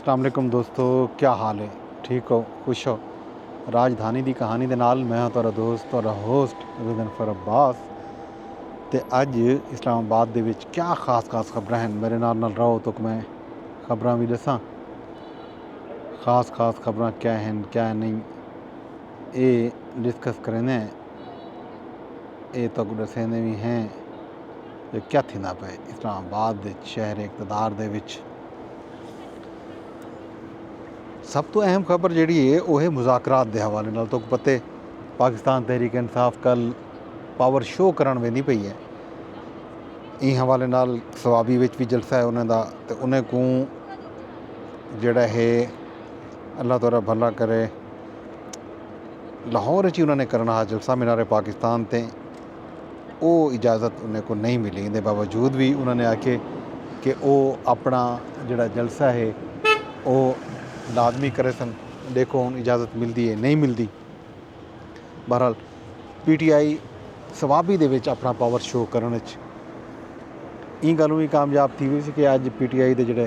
अस्सलाम वालेकुम दोस्तों, क्या हाल है? ठीक हो, खुश हो? राजधानी दी कहानी दे नाल मैं तुहाडा दोस्त तुहाडा होस्ट गुलज़र अब्बास। ते अज इस्लामाबाद दे विच क्या खास खबरां हैं, मेरे नाल रहो तो मैं खबरां भी दसां। खास खबरां क्या हैं क्या नहीं ये डिस्कस करेंदे, ये तो दसेंदे भी हैं जो क्या थींदा पे इस्लामाबाद दे शहर इक़्तिदार दे विच। सब तो अहम खबर जी है वह है मुज़ाकरात के हवाले नाल। तो पते पाकिस्तान तहरीक इंसाफ कल पावर शो करन वेंदी पई है। इन हवाले नाल सवाबी विच भी जलसा है उन्हें दा, ते उन्हें को जड़ा है अल्लाह तआला भला करे, लाहौर ही उन्होंने करना जलसा मीनार पाकिस्तान ते वो इजाज़त उन्हें को नहीं मिली। इनके बावजूद भी उन्होंने आखे कि वो अपना जड़ा जलसा है वो लाजमी करे सन। देखो हुण इजाज़त मिलती है नहीं मिलती। बहरहाल PTI सवाबी दे विच अपना पावर शो करने इन गलों भी कामयाब थी हुई कि अज PTI के जोड़े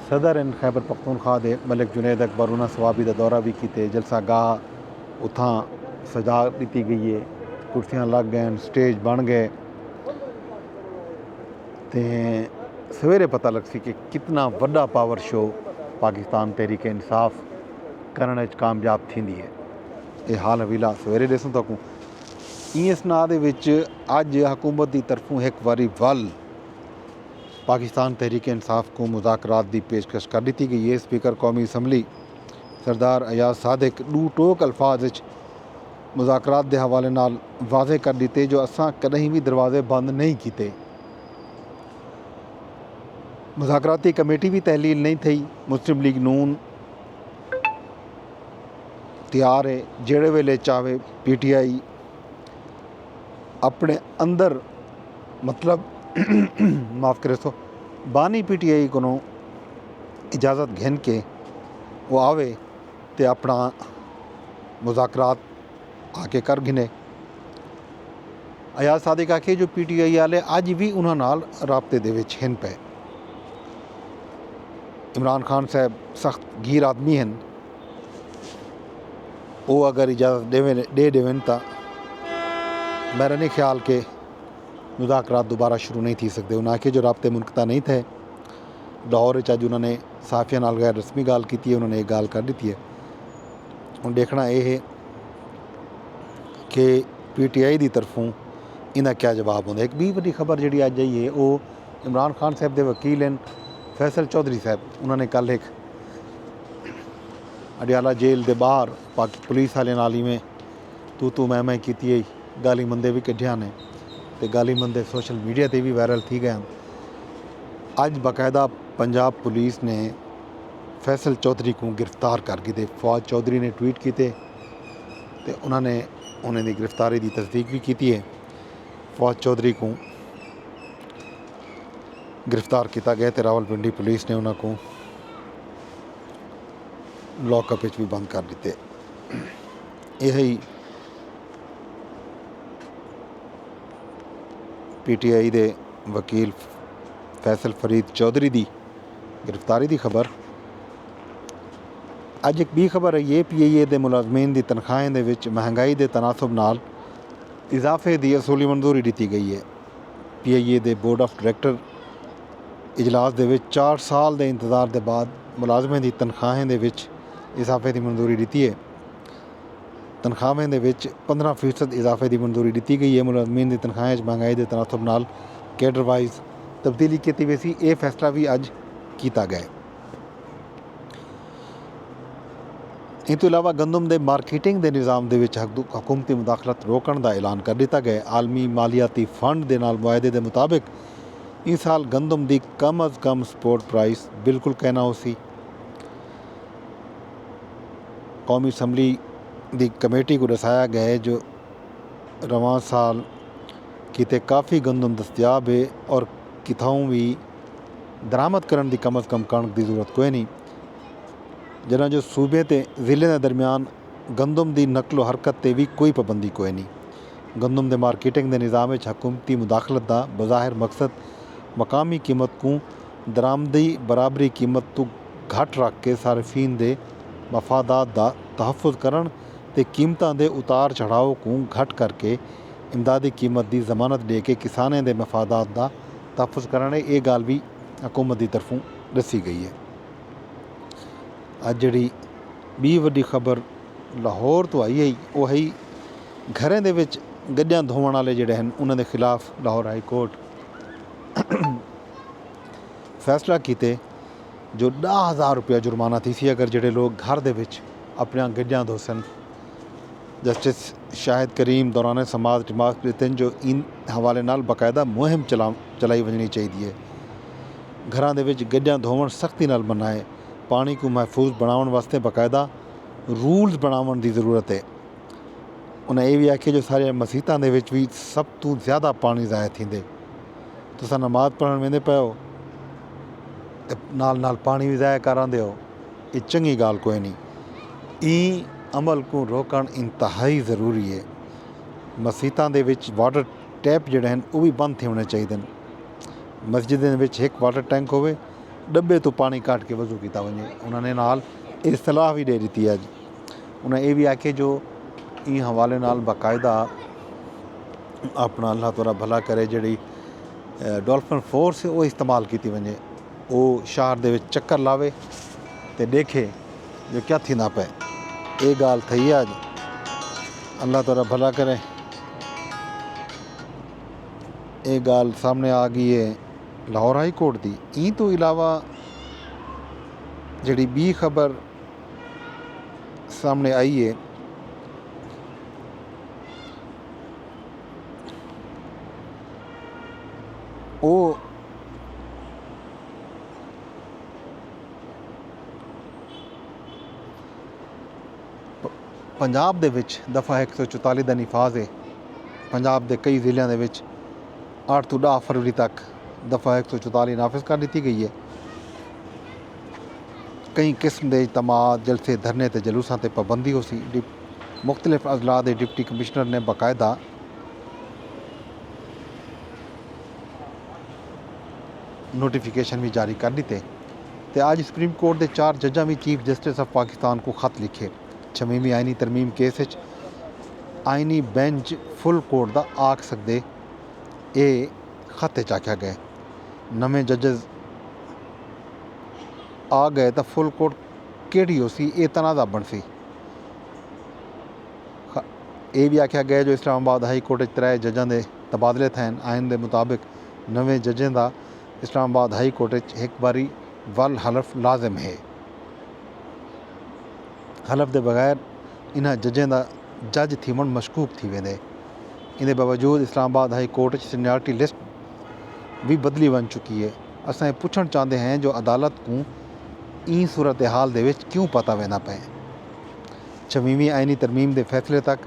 सदर हैं खैबर पख्तूनख्वा के मलिक जुनैद अकबर उन्होंने सवाबी का दौरा भी किए। जलसा गाह उतना सजा दी गई है, कुर्सियां लग गए, स्टेज बन गए। तो सवेरे पता लग सी कि कितना वड्डा पावर शो पाकिस्तान तहरीक इंसाफ करने कामयाब थी है। ये हाल हवीला सवेरे दसूँ तक इस ना दे विच अज हुकूमत की तरफों एक बारी वल पाकिस्तान तहरीक इंसाफ को मुज़ाकरात की पेशकश कर दी गई है। स्पीकर कौमी असम्बली सरदार अयाज सादिक दू टोक अल्फाज मुज़ाकरात के हवाले नाल वाज़े कर दिते जो असां कहीं भी दरवाजे बंद नहीं किए। मुज़ाकराती कमेटी भी तहलील नहीं थी। मुस्लिम लीग नून तैयार है, जेड़े वेले चाहे PTI अपने अंदर मतलब माफ़ करे सो बानी PTI को इजाज़त घेन के वो आवे तो अपना मुज़ाकरात आके कर गिने। अयाज सादिक आखे जो PTI वाले अज भी उन्होंने नाल राबते दे विच हैं पे। इमरान खान साहब सख्त गीर आदमी हैं, वो अगर इजाज़त दे देवन तो मेरा नहीं ख्याल के मुज़ाकरात दोबारा शुरू नहीं थी सकते। उन्हें आखे जो राबते मुनक़ता नहीं थे। लाहौर अज उन्होंने साफिया नाल गैर रस्मी गाल की है, उन्होंने एक गाल कर दी है। हुण देखना यह है कि PTI की तरफों इनका क्या जवाब होंगे। एक भी बड़ी खबर जी अज आई है वो इमरान खान साहब के वकील हैं फैसल चौधरी साहब। उन्होंने कल एक अडियाला जेल के बाहर पुलिस वाले नाल में तू मैं की गाली मंदे भी कढ़िया ने, तो गाली मंदे सोशल मीडिया पर भी वायरल थी गए। अज बाकायदा पंजाब पुलिस ने फैसल चौधरी को गिरफ्तार कर दी। फौज चौधरी ने ट्वीट किए तो उन्होंने उन्हें गिरफ्तारी की तस्दीक भी की है। फौज चौधरी को गिरफ्तार किया गया तो रावलपिंडी पुलिस ने उन्होंने लॉकअप भी बंद कर दिते। यही PTI के वकील फैसल फरीद चौधरी की गिरफ्तारी की खबर। अज एक भी खबर है ये PIA के मुलाजमीन की तनख्वाहें दे विच महंगाई के तनासब नाल इजाफे की असूली मंजूरी दी गई है। PIA के बोर्ड ऑफ डायरैक्टर इजलास दे विच 4 साल के इंतजार के बाद मुलाजमें की तनख्वाहें दे विच इजाफे की मंजूरी दी है। तनख्वाहें दे विच 15% इजाफे की मंजूरी दी गई है। मुलाजमीन की तनख्वाहें महंगाई के तनासब नाल कैडर वाइज तब्दीली की गई सी। ये फैसला भी अज किया गया। इस तो इलावा गंदम के मार्केटिंग के निज़ाम के हुकूमती मुदाखलत रोकने का ऐलान कर दिया गया। आलमी मालियाती फंड के नाल मुआहदे के मुताबिक इस साल गंदम की कम अज़ कम सपोर्ट प्राइस बिल्कुल कहना हो सी। कौमी असम्बली की कमेटी को दसाया गया है जो रवां साल किते काफ़ी गंदम दस्तियाब है और किताओं भी दरामद करने की कम अज़ कम कणक की जरूरत कोई नहीं। जना जो सूबे ते ज़िले के दरमियान गंदम की नकलो हरकत से भी कोई पाबंदी कोई नहीं। गंदम के मार्केटिंग के निज़ाम हुकूमती मुदाखलत का बज़ाहिर मकसद मकामी कीमत को दरामदी बराबरी कीमत तो घट रख के सार्फिन दे मफादात दा तहफ़ुज़ करन ते कीमतां दे उतार चढ़ाव को घट करके इमदादी कीमत की जमानत दे के किसानें दे मफादात दा तहफ़ुज़ करन। ये गाल भी हुकूमत की तरफों दसी गई है। अज जी बी वड्डी खबर लाहौर तो आई है वो है घरें दे विच गड्डियां धोवन वाले जिहड़े हैं उन्हां दे खिलाफ लाहौर हाई कोर्ट फैसला कीते जो 10,000 रुपया जुर्माना थी सी अगर जिहड़े लोग घर दे विच अपनियां गड्डियां धोसन। जस्टिस शाहिद करीम दौरान समाज दिमाग देते जो इन हवाले नाल बाकायदा मुहिम चलाई वजनी चाहिए। घरां दे विच गड्डियां धोवन सख्ती नाल मनाए। पानी को महफूज बनाउण वास्ते बाकायदा रूल्स बनाउण की ज़रूरत है। उन्हें यह भी आखे जो सारे मसीतां दे विच भी सब तो ज़्यादा पानी ज़ाया थींदे। तुसां नमाज़ पढ़ण वेंदे पे हो ते नाल नाल पानी भी ज़ाया करांदे हो, ये चंगी गाल कोई नहीं। ई अमल को रोकण इंतहाई ज़रूरी है। मसीतां दे विच वाटर टैप जिहड़े हैं वो भी बंद थे होने चाहिए। मस्जिदें दे विच एक वाटर टैंक होवे, डब्बे तो पानी काट के वजू किया वजे। उन्होंने नाल ये सलाह भी दे दी है। उन्हें ये भी आखे जो इन हवाले नाल बाकायदा अपना अल्लाह तआला भला करे जी डॉल्फिन फोर्स वो इस्तेमाल की वजे। वो शहर दे विच चक्कर लावे तो देखे जो क्या थी ना पे। ये गाल थी है अज, अल्लाह तआला भला करे। ये गाल सामने आ गई है लाहौर हाई कोर्ट की। ई तो इलावा जी बी खबर सामने आई है वो पंजाब दे विच दफ़ा 144 का निफाज है। पंजाब के कई जिलों के 8 तो 10 फरवरी तक दफ़ा 144 नाफिज कर दी गई है। कई किस्म के इजतमात जलसे धरने ते जलूसा ते पाबंदी हो सी। मुख्तलिफ अजला के डिप्टी कमिश्नर ने बाकायदा नोटिफिकेशन भी जारी कर दिते। तो आज सुप्रीम कोर्ट के 4 जजा भी चीफ जस्टिस ऑफ पाकिस्तान को खत लिखे। 6वीं आइनी तरमीम केस आइनी बेंच फुल कोर्ट का आख सकते। ये खत आख्या गया नवे जजेस आ गए तो फुल कोर्ट केड़ी हो सी ये तनाज़ा बन सी। ये भी आख्या गया जो इस्लामाबाद हाई कोर्ट 3 जजां के तबादले थे। आइन के मुताबिक नवे जजें का इस्लामाबाद हाई कोर्ट एक बारी वल हलफ लाजिम है। हलफ के बगैर इन्हां जजें का जज थीवण मशकूक थी वेंदे। इन बावजूद Islamabad high court seniority list भी बदली बन चुकी है। असां पुछण चाहते हैं जो अदालत को ई सूरत हाल दे विच क्यों पता वेंदा पे। 6वीं आइनी तरमीम के फैसले तक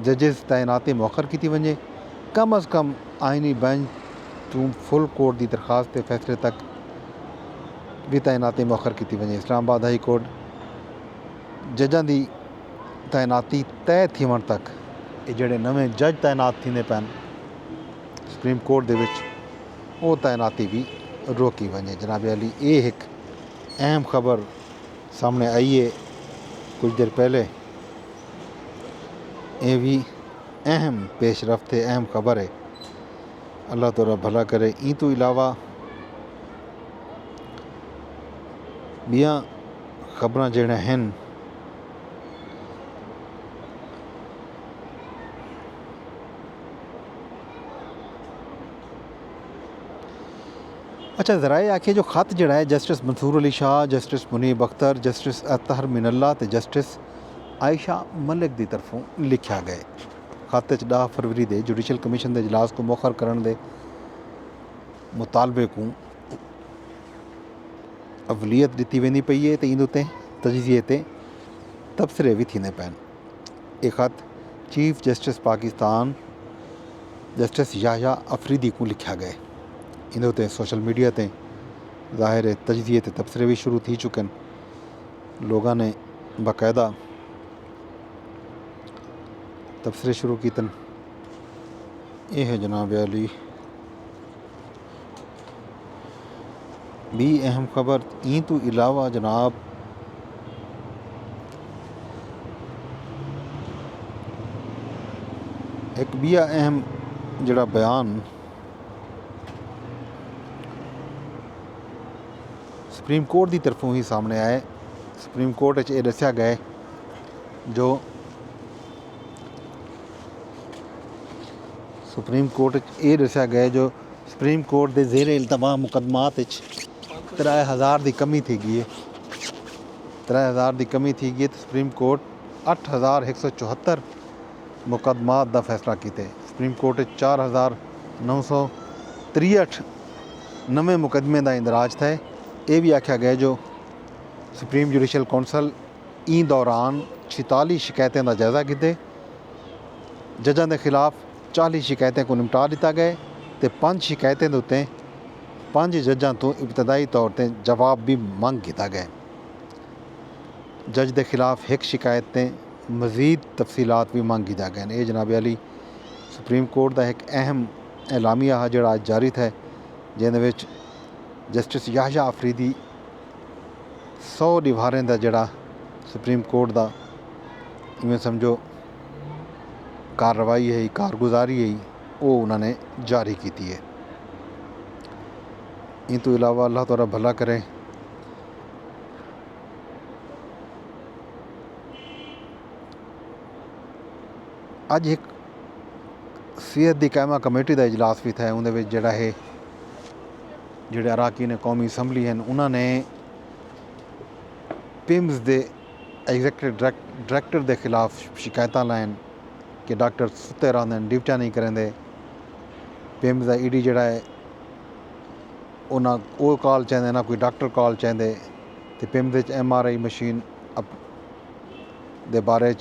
जजेस तैनाती मौखर की वजे। कम अज़ कम आइनी बेंच तो फुल कोर्ट की दरखास्त के फैसले तक भी तैनाती मौखर की वजे। इस्लामाबाद हाई कोर्ट जजां की तैनाती तय थीवण तक ये जोड़े नवे जज तैनात थींदे पैन सुप्रीम कोर्ट दे विच वो तैनाती भी रोकी वजे। जनाब अली ये एक अहम खबर सामने आई है कुछ देर पहले। ये भी अहम पेशरफ्त है, अहम खबर है। अल्लाह तआला भला करे। ई तो इलावा बियां खबर जड़े हैं अच्छा ज़राए आखे जो ख़त जड़ा है justice Mansoor Ali Shah, justice Muneeb Akhtar, justice Athar Minallah ते जस्टिस आयशा मलिक की तरफों लिखा गया। खत 10 फरवरी के जुडिशल कमीशन के इजलास को मौखर करने के मुतालबे को अवलीयत दी वेंदी पई है। तो इन उत्ते तजिज़िये ते तबसरे भी थींदे पैन। एक खत chief justice Pakistan justice Yahya Afridi को लिखा गया। इन उत्ते सोशल मीडिया ते ज़ाहिर है तजिज़िये ते तबसरे भी शुरू थी चुके हैं। लोगों ने बाकायदा तबसरे शुरू किए। ये है जनाब अली भी अहम खबर ई तो इलावा जनाब एक बिया अहम जड़ा बयान सुप्रीम कोर्ट की तरफों ही सामने आए। सुप्रीम कोर्ट ये दसिया गया जो सुप्रीम कोर्ट ये दसिया गया जो सुप्रीम कोर्ट के जेरे इल्तमा मुकदमात 3000 की कमी थी गई है। 3000 की कमी थी गई तो सुप्रीम कोर्ट 8174 मुकदमात का फैसला किए। सुप्रीम कोर्ट 4963 नवे मुकदमे का इंदराज था। ये भी आख्या गया जो सुप्रीम जुडिशल कौंसल ई दौरान 46 शिकायतें का जायज़ा किते। जजां के खिलाफ 40 शिकायतें को निपटा दिता गया तो 5 शिकायतें के उत्ते 5 जजां तो इब्तदाई तौर पर जवाब भी मंग किया गया। जज के खिलाफ 1 शिकायतें मज़ीद तफसीलात भी मंग किया गया। ये जनाब अली सुप्रीम कोर्ट का एक अहम एलामिया जो अज जारी था जिन्हें जस्टिस याहिया अफरीदी 100 निभारें का जड़ा सुप्रीम कोर्ट का इवें समझो कार्रवाई है कारगुजारी है वो उन्होंने जारी की है। इन तो इलावा अल्लाह ताला भला करे। अज एक सेहत की कायमा कमेटी का इजलास भी था। उन्हें जड़ा है जोड़े अराकीन कौमी असैम्बली हैं उन्होंने पिम्स के एग्जैक्टिव डायरैक्टर के खिलाफ शिकायत लैन कि डॉक्टर सुते रहते हैं ड्यूटियां नहीं करेंगे। पिम्स का ईडी जोड़ा है ना वो कॉल चाहते ना कोई डॉक्टर कॉल चाहते तो पिम्स MRI मशीन दे बारे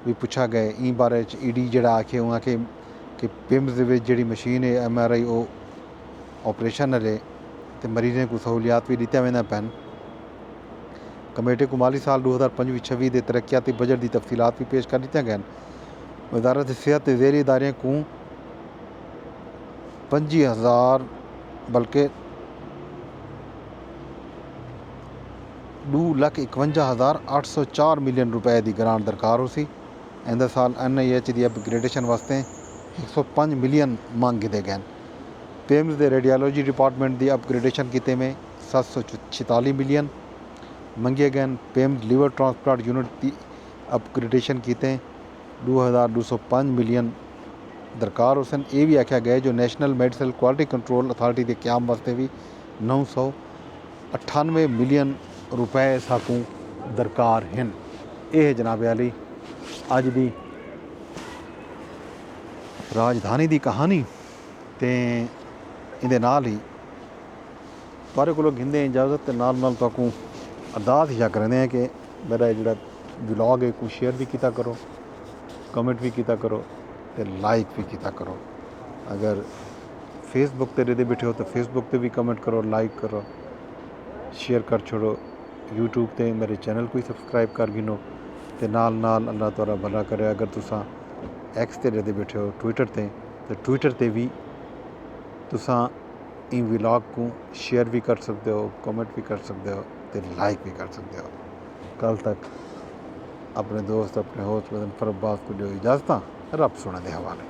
भी पूछा गया। ई बारे ईडी जोड़ा आखे वो आखे कि पिम्स जी मशीन है MRI वो ऑपरेशन है तो मरीज़ों को सहूलियात भी दित्तियां वेंदियां पैन। कमेटी को माली साल 2025-26 के तरक्याती बजट की तफसीलात भी पेश कर दित्तियां गईं। वजारत सेहत के ज़ेरी इदारे को 25,000 बल्कि 2,51,804 मिलियन रुपए की ग्रांट दरकार हो सी। इंदे साल NIH की अपग्रेडेशन वास्ते 105 मिलियन मांग किए गए। पिम्स के रेडियोलॉजी डिपार्टमेंट की अपग्रेडेशन किते में 746 मिलियन मंगे गए। पिम्स लीवर ट्रांसप्लांट यूनिट की अपग्रेडेशन किते 2,205 मिलियन दरकार हो सन। ये भी आख्या गया जो national medicinal quality control authority के क्याम वास्ते भी 998 मिलियन रुपए साकू दरकार हैं। ये है जनाब अली अज की राजधानी की कहानी। तो इहदे नाल ही तुहाडे कोलों गिंदे इजाज़त ते नाल तुहानू अरदास ही करते हैं कि मेरा जोड़ा व्लॉग है को शेयर भी किया करो, कमेंट भी किया करो तो लाइक भी किया करो। अगर फेसबुक पर रहते बैठे हो तो फेसबुक पर भी कमेंट करो, लाइक करो, शेयर कर छोड़ो। यूट्यूब पर मेरे चैनल को ही सबसक्राइब कर गिनो तो नाल अल्लाह तुहाडा भला करे। अगर तुसा X पर रहते बैठे हो ट्विटर पर तो ट्विटर पर भी तुसा इन व्लॉग को शेयर भी कर सकते हो, कमेंट भी कर सकते हो तो लाइक भी कर सकते हो। कल तक अपने दोस्त अपने होस्ट बदन फरबाज को जो इजाज़त रब सोने के हवाले।